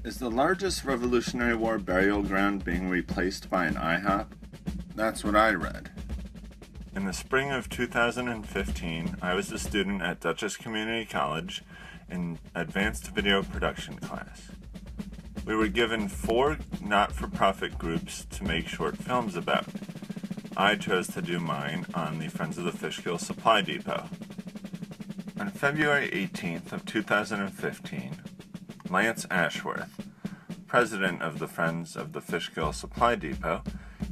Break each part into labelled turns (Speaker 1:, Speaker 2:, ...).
Speaker 1: Is the largest Revolutionary War burial ground being replaced by an IHOP? That's what I read. In the spring of 2015, I was a student at Dutchess Community College in advanced video production class. We were given 4 not-for-profit groups to make short films about. I chose to do mine on the Friends of the Fishkill Supply Depot. On February 18th of 2015, Lance Ashworth, president of the Friends of the Fishkill Supply Depot,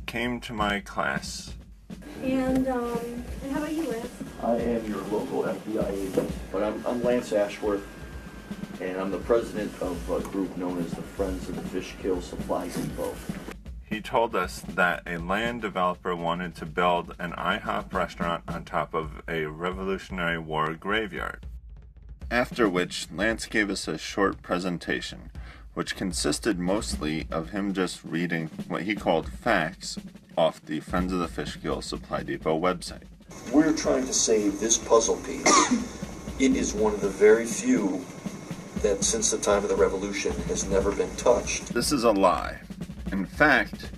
Speaker 1: came to my class.
Speaker 2: And how about you, Lance?
Speaker 3: I am your local FBI agent, but I'm Lance Ashworth, and I'm the president of a group known as the Friends of the Fishkill Supply Depot.
Speaker 1: He told us that a land developer wanted to build an IHOP restaurant on top of a Revolutionary War graveyard. After which, Lance gave us a short presentation, which consisted mostly of him just reading what he called facts off the Friends of the Fishkill Supply Depot website.
Speaker 3: We're trying to save this puzzle piece. It is one of the very few that since the time of the Revolution has never been touched.
Speaker 1: This is a lie. In fact,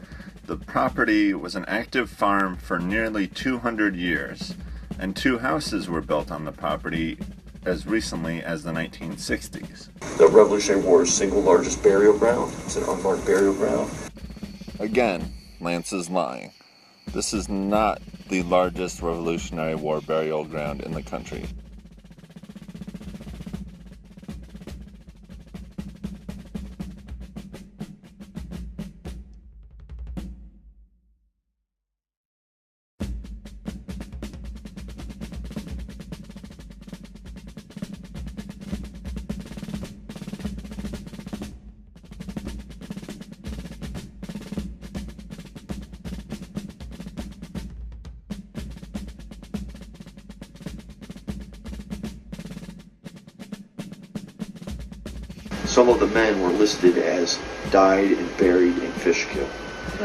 Speaker 1: the property was an active farm for nearly 200 years, and 2 houses were built on the property as recently as the 1960s.
Speaker 3: The Revolutionary War's single largest burial ground. It's an unmarked burial ground.
Speaker 1: Again, Lance is lying. This is not the largest Revolutionary War burial ground in the country.
Speaker 3: Some of the men were listed as died and buried in Fishkill.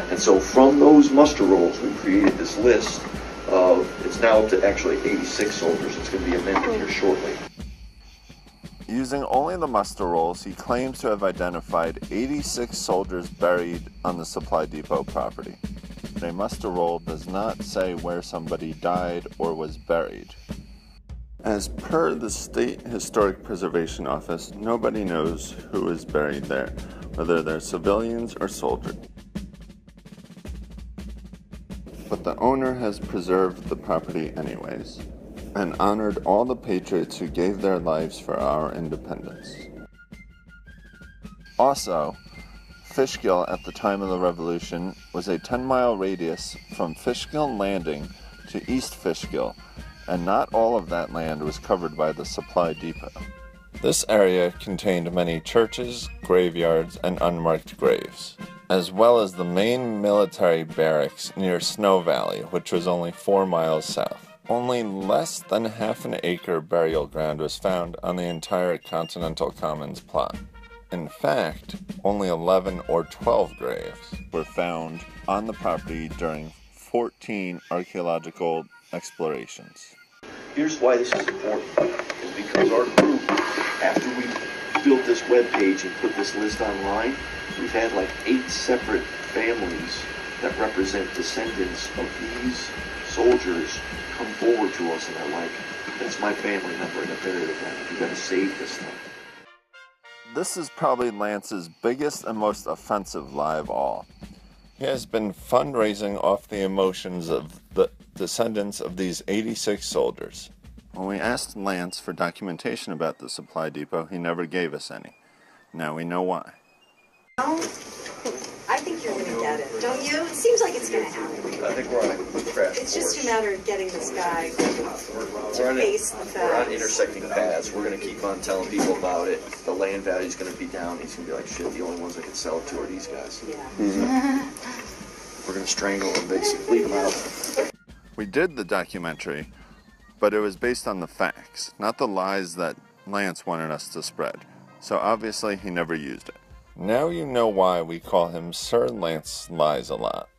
Speaker 3: And so from those muster rolls, we created this list of, it's now up to actually 86 soldiers. It's going to be amended here shortly.
Speaker 1: Using only the muster rolls, he claims to have identified 86 soldiers buried on the Supply Depot property. A muster roll does not say where somebody died or was buried. As per the State Historic Preservation Office, nobody knows who is buried there, whether they're civilians or soldiers. But the owner has preserved the property anyways, and honored all the patriots who gave their lives for our independence. Also, Fishkill at the time of the Revolution was a 10-mile radius from Fishkill Landing to East Fishkill, and not all of that land was covered by the Supply Depot. This area contained many churches, graveyards, and unmarked graves, as well as the main military barracks near Snow Valley, which was only 4 miles south. Only less than half an acre burial ground was found on the entire Continental Commons plot. In fact, only 11 or 12 graves were found on the property during 14 archaeological explorations.
Speaker 3: Here's why this is important, is because our group, after we built this webpage and put this list online, we've had like 8 separate families that represent descendants of these soldiers come forward to us and they're like, that's my family member and they're buried with them. We've got to save this thing.
Speaker 1: This is probably Lance's biggest and most offensive lie of all. He has been fundraising off the emotions of the descendants of these 86 soldiers. When we asked Lance for documentation about the Supply Depot, he never gave us any. Now we know why.
Speaker 2: I think you're going to get it, don't you? It seems like it's going to happen.
Speaker 3: I think we're on a crash
Speaker 2: It's just a matter of getting this guy to face the facts.
Speaker 3: We're on intersecting paths. We're going to keep on telling people about it. The land value is going to be down. He's going to be like, shit, the only ones that can sell it to are these guys.
Speaker 2: Yeah.
Speaker 3: We're going to strangle them, basically, leave them out.
Speaker 1: We did the documentary, but it was based on the facts, not the lies that Lance wanted us to spread. So obviously he never used it. Now you know why we call him Sir Lance Lies a Lot.